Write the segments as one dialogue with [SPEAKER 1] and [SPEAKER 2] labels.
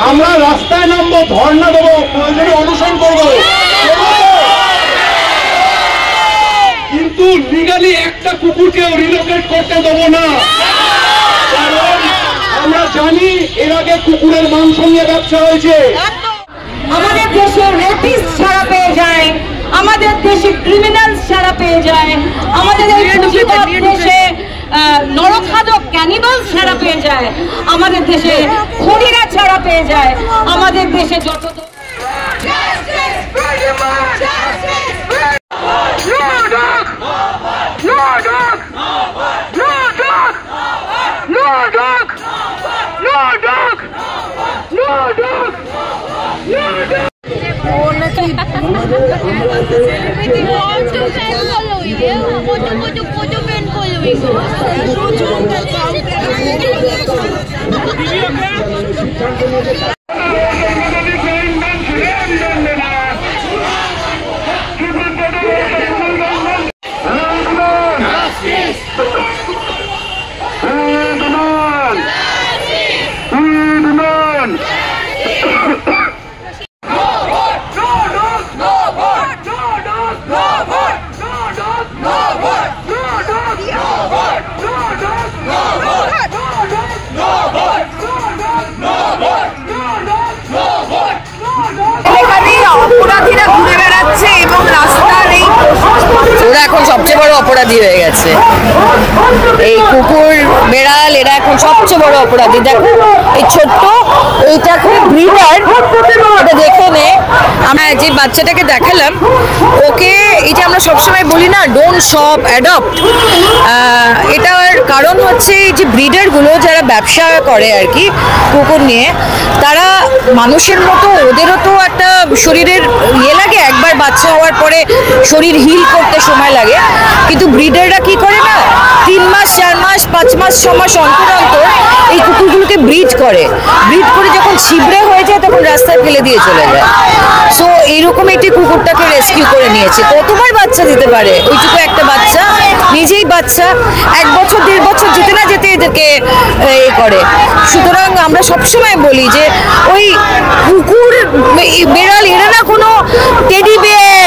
[SPEAKER 1] আমরা রাস্তায় নামবো, ধর্ণা দেবো, প্রয়োজনে অনশন করবো, কিন্তু লিগালি একটা কুকুরকেও রিলোকেট করতে দেবো না। কারণ আমরা জানি এর আগে কুকুরের মাংস নিয়ে ব্যবসা হয়েছে।
[SPEAKER 2] আমাদের দেশে রেপিস্ট ছাড়া পেয়ে যায়, আমাদের দেশে ক্রিমিনাল ছাড়া পেয়ে যায়, আমাদের এই দেশে নরখাদক ক্যানিবাল ছাড়া পেয়ে যায়, আমাদের দেশে খনিরা ছাড়া পেয়ে যায়, আমাদের দেশে যত
[SPEAKER 3] সবচেয়ে বড় অপরাধী হয়ে গেছে। এই কুকুর বেড়াল এরা এখন সবচেয়ে বড় অপরাধী। দেখো এই ছোট্ট এইটাকে ব্রিডার, এটা দেখে নে। আমরা যে বাচ্চাটাকে দেখালাম ওকে, এটা আমরা সবসময় বলি না ডোন্ট শপ অ্যাডপ্ট, এটার কারণ হচ্ছে এই যে ব্রিডারগুলো যারা ব্যবসা করে আর কি কুকুর নিয়ে, তারা মানুষের মতো ওদেরও তো একটা শরীরের ইয়ে লাগে, একবার বাচ্চা হওয়ার পরে শরীর হিল করতে সময় লাগে, কিন্তু ব্রিডাররা কি করে না 3 মাস 4 মাস 5 মাস 6 মাস অন্তর অন্তর এই কুকুরগুলোকে ব্রিড করে যখন ছিবড়ে হয়ে যায় তখন রাস্তায় ফেলে দিয়ে চলে যায়। সো এইরকম একটি কুকুরটাকে রেস্কিউ করে নিয়েছে। কতবার বাচ্চা দিতে পারে ওইটুকু একটা বাচ্চা, নিজেই বাচ্চা 1 বছর 1.5 বছর যেতে না যেতে এদেরকে এ করে। সুতরাং আমরা সবসময় বলি যে ওই কুকুর বেড়াল এরা না কোনো টেডি বিয়ার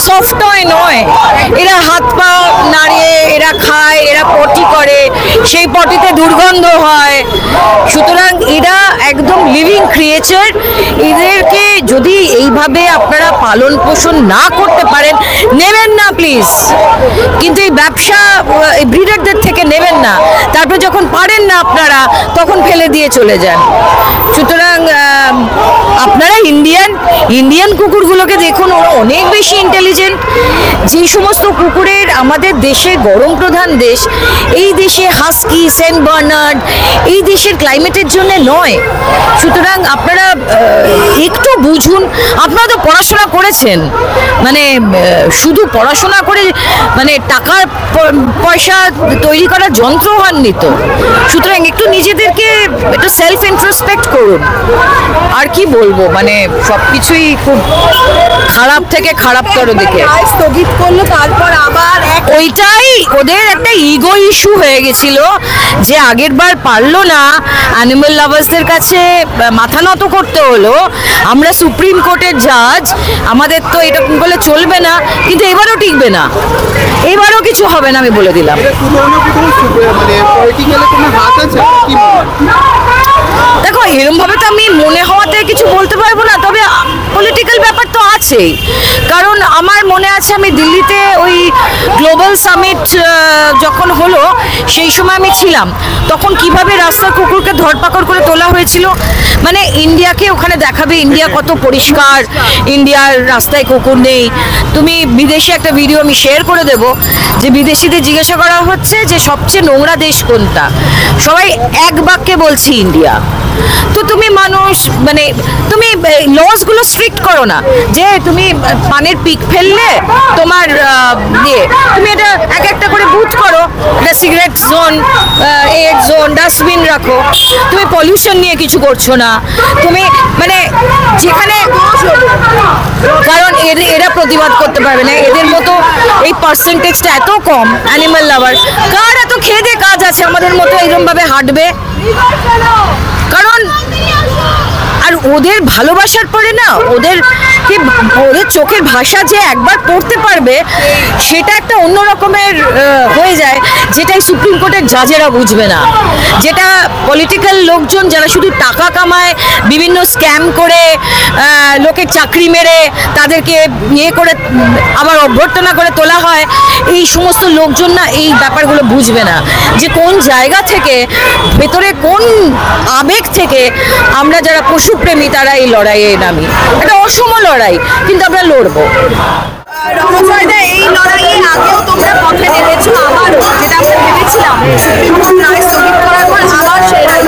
[SPEAKER 3] সফট টয় নয়, এরা হাত পা নাড়িয়ে এরা খায়, এরা পটি করে, সেই পটিতে দুর্গন্ধ হয়। সুতরাং এরা একদম লিভিং ক্রিয়েচার। এদেরকে যদি এইভাবে আপনারা পালন পোষণ না করতে পারেন, নেবেন না প্লিজ, কিন্তু এই ব্যবসা ব্রিডারদের থেকে নেবেন না, তারপর যখন পারেন না আপনারা তখন ফেলে দিয়ে চলে যান। সুতরাং আপনারা ইন্ডিয়ান কুকুরগুলোকে দেখুন, ওরা অনেক বেশি ইন্টেলিজেন্ট। যেই সমস্ত কুকুরের আমাদের দেশে গরম প্রধান দেশ, এই দেশে হাস্কি সেন্ট বার্নার্ড এই দেশের ক্লাইমেটের জন্য নয়। সুতরাং আপনারা একটু বুঝুন। আপনারা তো পড়াশোনা করেছেন, মানে শুধু পড়াশোনা করে মানে টাকার পয়সা তৈরি করার যন্ত্র হননি তো। সুতরাং একটু নিজেদেরকে একটু সেলফ ইন্ট্রোস্পেক্ট করুন। আর কি বলবো, মানে সবকিছুই খুব খারাপ থেকে খারাপতর দিকে স্থগিত করলো। তারপর আবার ওইটাই ওদের একটা ইগো ইস্যু হয়ে গেছিল যে আগের বার পারলো না, অ্যানিমাল লাভার্সদের কাছে মাথা নত করতে হলো। আমরা সুপ্রিম কোর্টের জাজ, আমাদের তো এটা বলে চলবে না, কিন্তু এবারও টিকবে না, এবারও কিছু হবে না, আমি বলে দিলাম। দেখো এরকম ভাবে তো আমি মনে হওয়াতে কিছু বলতে পারবো না, তবে পলিটিক্যাল ব্যাপার তো আছেই। কারণ আমার মনে আছে আমি দিল্লিতে ওই গ্লোবাল সামিট যখন হলো সেই সময় আমি ছিলাম, তখন কিভাবে রাস্তার কুকুরকে ধরপাকড় করে তোলা হয়েছিল। মানে ইন্ডিয়াকে ওখানে দেখাবে ইন্ডিয়া কত পরিষ্কার, ইন্ডিয়ার রাস্তায় কুকুর নেই। তুমি বিদেশে একটা ভিডিও আমি শেয়ার করে দেব, যে বিদেশিদের জিজ্ঞাসা করা হচ্ছে যে সবচেয়ে নোংরা দেশ কোনটা, সবাই এক বাক্যে বলছি ইন্ডিয়া। তো তুমি মানুষ মানে তুমি লসগুলো স্ট্রিক্ট করো না, যে তুমি পানের পিক ফেললে তোমার দিয়ে তুমি এটা এক একটা করে বুথ করো, এটা সিগারেট জোন, এড জোন, ডাস্টবিন রাখো। তুমি পলিউশন নিয়ে কিছু করছো না, তুমি মানে যেখানে, কারণ এরা প্রতিবাদ করতে পারবে না, এদের মতো এই পার্সেন্টেজটা এত কম অ্যানিমাল লাভার। কার এত খেয়ে কাজ আছে আমাদের মতো এরকম ভাবে হাঁটবে? কারণ ওদের ভালোবাসার পরে না ওদের চোখের ভাষা যে একবার পড়তে পারবে সেটা একটা অন্য রকমের হয়ে যায়, যেটাই সুপ্রিম কোর্টের জাজেরা বুঝবে না, যেটা পলিটিক্যাল লোকজন যারা শুধু টাকা কামায়, বিভিন্ন স্ক্যাম করে লোকের চাকরি মেরে তাদেরকে ইয়ে করে আবার অভ্যর্থনা করে তোলা হয়, এই সমস্ত লোকজন না এই ব্যাপারগুলো বুঝবে না যে কোন জায়গা থেকে ভেতরে কোন আবেগ থেকে আমরা যারা পশুপ্রেমী তারা এই লড়াইয়ে নামি। এটা অসম লড়াই, কিন্তু আমরা লড়বো।
[SPEAKER 4] রমজয়দা, এই লড়াইয়ে আগেও তোমরা পথে নেমেছো, আবারও যেটা আমরা ভেবেছিলাম সুপ্রিম কোর্ট রায় স্থগিত করার পর আবার সেই রায়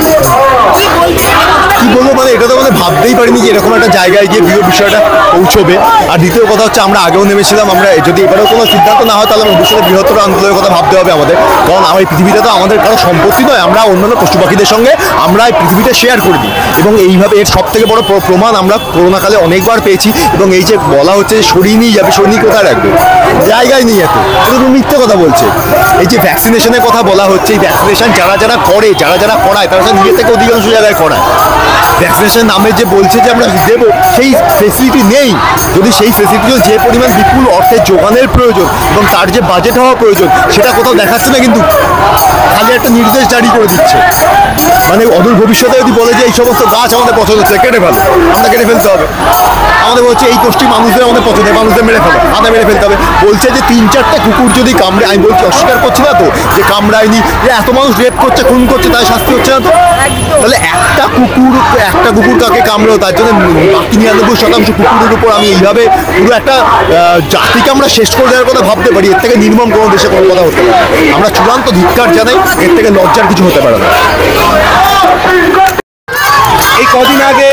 [SPEAKER 4] কি বলবো,
[SPEAKER 5] মানে এটা তো আমাদের ভাবতেই পারিনি যে এরকম একটা জায়গায় গিয়ে বিষয়টা পৌঁছবে। আর দ্বিতীয় কথা হচ্ছে আমরা আগেও নেমেছিলাম, আমরা যদি এবারেও কোনো সিদ্ধান্ত না হয় তাহলে ভবিষ্যতে বৃহত্তর আন্দোলনের কথা ভাবতে হবে আমাদের, কারণ আমার এই পৃথিবীটা তো আমাদের কারো সম্পত্তি নয়, আমরা অন্যান্য পশু পাখিদের সঙ্গে আমরা এই পৃথিবীটা শেয়ার করে দিই। এবং এইভাবে এর সব থেকে বড় প্রমাণ আমরা করোনাকালে অনেকবার পেয়েছি। এবং এই যে বলা হচ্ছে যে সরিয়ে নিয়ে যাবে, সরিয়ে কোথায় রাখবে, জায়গায় নিয়ে যেত, এটা তো মিথ্যে কথা বলছে। এই যে ভ্যাকসিনেশনের কথা বলা হচ্ছে, এই ভ্যাকসিনেশন যারা করে, যারা করায় তারা নিজে থেকে অধিকাংশ জায়গায় করায়। ভ্যাকসিনেশন নামে যে বলছে যে আমরা দেবো, সেই ফেসিলিটি নেই। যদি সেই ফেসিলিটি যে পরিমাণ বিপুল অর্থের যোগানের প্রয়োজন এবং তার যে বাজেট হওয়া প্রয়োজন সেটা কোথাও দেখাচ্ছে না, কিন্তু খালি একটা নির্দেশ জারি করে দিচ্ছে। মানে অদূর ভবিষ্যতে যদি বলে যে এই সমস্ত গাছ আমাদের পছন্দ হচ্ছে, কেটে ফেলো, আমরা কেটে ফেলতে হবে। আমাদের বলছে এই গোষ্ঠী মানুষদের আমাদের পছন্দ, মানুষদের মেরে ফেলো, আমাদের মেরে ফেলতে হবে। বলছে যে 3-4টা কুকুর যদি কামড়ে, আমি বলছি অস্বীকার করছি না তো যে কামড়ায়নি, যে এত মানুষ রেপ করছে, খুন করছে, তাই শাস্তি হচ্ছে না তো। তাহলে একটা কুকুর কাকে কামড়েও তার জন্য বাকি 99% কুকুরের উপর আমি এইভাবে পুরো একটা জাতিকে আমরা শেষ করে দেওয়ার কথা ভাবতে পারি। এর থেকে নির্মম কোনো দেশে কোনো কথা হতে পারে। আমরা চূড়ান্ত ধিক্কার জানাই, এর থেকে লজ্জার কিছু হতে পারে না।
[SPEAKER 1] এই কদিন আগে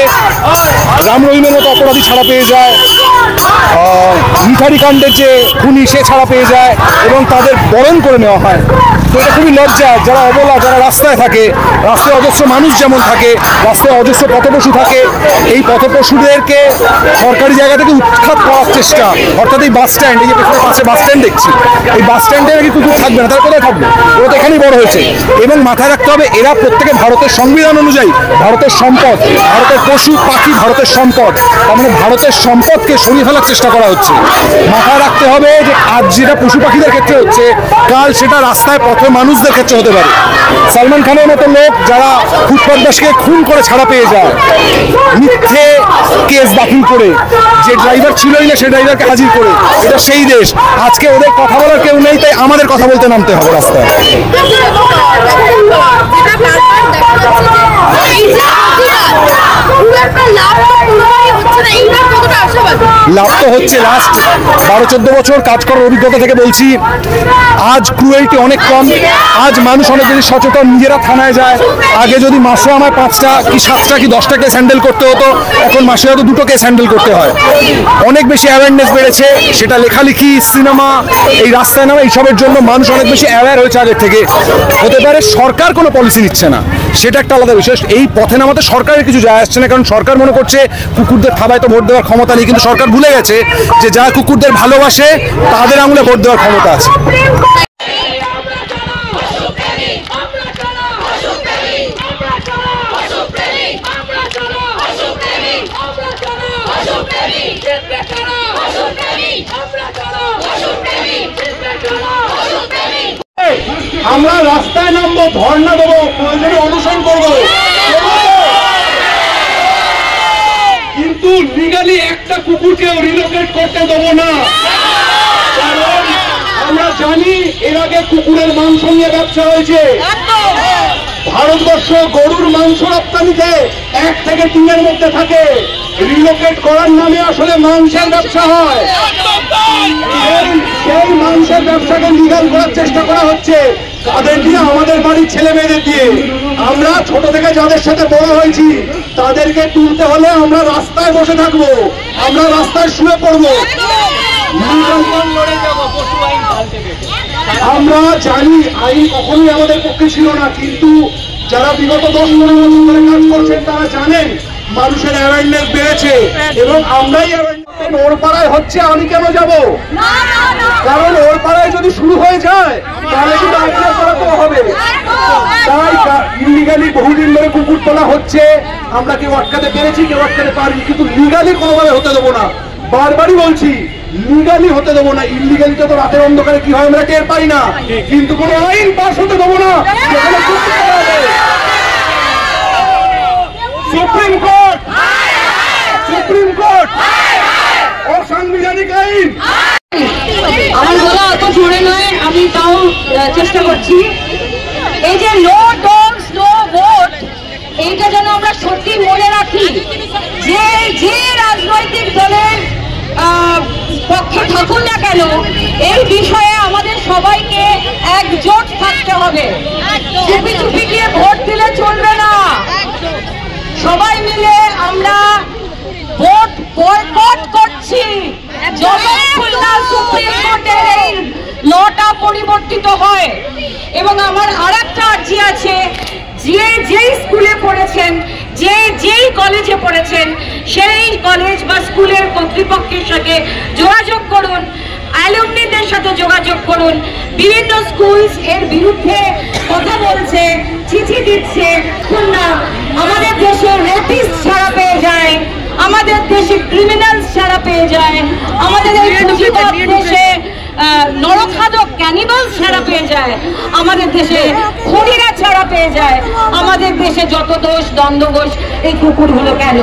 [SPEAKER 1] রাম রহিমের মতো অপরাধী ছাড়া পেয়ে যায়, নিখারি কাণ্ডের যে খুনি সে ছাড়া পেয়ে যায় এবং তাদের বরণ করে নেওয়া হয়। তো এটা খুবই লজ্জা, যারা অবলা, যারা রাস্তায় থাকে, রাস্তায় অজস্র মানুষ যেমন থাকে, রাস্তায় অজস্র পথপশু থাকে, এই পথপশুদেরকে সরকারি জায়গা থেকে উৎখাত করার চেষ্টা। অর্থাৎ এই বাস স্ট্যান্ড, এই যে পেছনে পাশে বাস স্ট্যান্ড দেখছি, এই বাস স্ট্যান্ডে নাকি কুকুর থাকবে না, তারা কোথায় থাকবে? ওরা তো এখানেই বড় হয়েছে। এবং মাথায় রাখতে হবে এরা প্রত্যেকে ভারতের সংবিধান অনুযায়ী ভারতের সম্পদ, ভারতের পশু পাখি ভারতের সম্পদ। তার মানে ভারতের সম্পদকে সরিয়ে ফেলার চেষ্টা করা হচ্ছে। মাথায় রাখতে হবে যে আজ যেটা পশু পাখিদের ক্ষেত্রে হচ্ছে, কাল সেটা রাস্তায় পথে মানুষদের ক্ষেত্রে হতে পারে। সালমান খানের মতো লোক যারা ফুটপাত দাসকে খুন করে ছাড়া পেয়ে যায়, মিথ্যে কেস দাখিল করে, যে ড্রাইভার ছিলই না সে ড্রাইভারকে হাজির করে, এটা সেই দেশ। আজকে ওদের কথা বলার কেউ নেই, তাই আমাদের কথা বলতে নামতে হবে রাস্তায়। লাভ তো হচ্ছে, লাস্ট 12-14 বছর কাজ করার অভিজ্ঞতা থেকে বলছি, আজ ক্রুয়েলটি অনেক কম। আজ মানুষ অনেক বেশি সচেতন, নিজেরা থানায় যায়। আগে যদি মাসে আমায় 5টা কি 7টা কি 10টা কেস হ্যান্ডেল করতে হতো, এখন মাসে হয়তো 2টো কেস হ্যান্ডেল করতে হয়। অনেক বেশি অ্যাওয়ারনেস বেড়েছে, সেটা লেখালেখি, সিনেমা, এই রাস্তায় নামা, এইসবের জন্য মানুষ অনেক বেশি অ্যাওয়্যার হয়েছে আগের থেকে। হতে পারে সরকার কোনো পলিসি নিচ্ছে না, সেটা একটা আলাদা বিষয়। এই পথে নামাতে সরকারের কিছু যায় আসছে না, কারণ সরকার মনে করছে কুকুরদের থাবায় তো ভোট দেওয়ার ক্ষমতা নেই। কিন্তু সরকার ভুলে গেছে যে যারা কুকুরদের ভালোবাসে তাদের আঙুলে ভোট দেওয়ার ক্ষমতা আছে। আমরা রাস্তায় নামবো, ধর্ণা দেবো, প্রয়োজনে অনশন করবো, কিন্তু লিগালি একটা কুকুরকেও রিলোকেট করতে দেবো না। কারণ আমরা জানি এর আগে কুকুরের মাংস নিয়ে ব্যবসা হয়েছে। ভারতবর্ষ গরুর মাংস রপ্তানিতে 1 থেকে 3-এর মধ্যে থাকে। রিলোকেট করার নামে আসলে মাংসের ব্যবসা হয়। সেই মাংসের ব্যবসাকে লিগাল করার চেষ্টা করা হচ্ছে। তাদের দিয়ে, আমাদের বাড়ির ছেলে মেয়েদের দিয়ে। আমরা ছোট থেকে যাদের সাথে বড় হয়েছি তাদেরকে তুলতে হলে আমরা রাস্তায় বসে থাকবো, আমরা রাস্তায় শুয়ে পড়বো। আমরা জানি আইন কখনোই আমাদের পক্ষে ছিল না, কিন্তু যারা বিগত 10-15 বছর ধরে কাজ করছেন তারা জানেন মানুষের অ্যাওয়ারনেস বেড়েছে এবং আমরাই ওর পাড়ায় হচ্ছে আমি কেন যাব? কারণ ওর পাড়ায় যদি শুরু হয়ে যায় তাহলে কিন্তু আইডিয়া করাতেও হবে। তাই ইলিগালি বহুদিন ধরে কুকুর তোলা হচ্ছে, আমরা কেউ আটকাতে পেরেছি, কেউ আটকাতে পারিনি, কিন্তু লিগালি কোনোভাবে হতে দেবো না। বারবারই বলছি, লিগালি হতে দেবো না। ইলিগালিটা তো রাতের অন্ধকারে কি হয় আমরা টের পাই না, কিন্তু কোনো আইন পাস হতে দেবো না যেখানে সুপ্রিম কোর্ট অসাংবিধানিক আইন।
[SPEAKER 2] আমার বলা অত জোরে নয়, আমি তাও চেষ্টা করছি। এই যে নো ডগস নো ভোট, এইটা যেন আমরা সত্যি মনে রাখি। যে যে রাজনৈতিক দলের পক্ষে থাকুন না কেন, এই বিষয়ে আমাদের সবাইকে একজোট থাকতে হবে। চুপি চুপি গিয়ে ভোট দিলে চলবে না। সবাই মিলে আমরা ভোট বয়কট করছি যতক্ষণ না সুপ্রিম কোর্টের এই লটা পরিবর্তিত হয়। এবং আমার আরেকটা আর্জি আছে, যেই স্কুলে পড়েছেন, যেই কলেজে পড়েছেন, সেই কলেজ বা স্কুলের কর্তৃপক্ষের সাথে যোগাযোগ করুন, অ্যালুমনিদের সাথে যোগাযোগ করুন। বিভিন্ন স্কুলস এর বিরুদ্ধে কথা বলছে, চিঠি দিচ্ছে। না, আমাদের দেশে রেপিস্ট ছাড়া পেয়ে যায়, আমাদের দেশে ক্রিমিনালস ছাড়া পেয়ে যায়, আমাদের এই পুঁজিবাদ দেশে নরখাদক ক্যানিবালস ছাড়া পেয়ে যায়, আমাদের দেশে খুনিরা ছাড়া পেয়ে যায়, আমাদের দেশে যত দোষ দ্বন্দ্ব ঘোষ এই কুকুরগুলো কেন?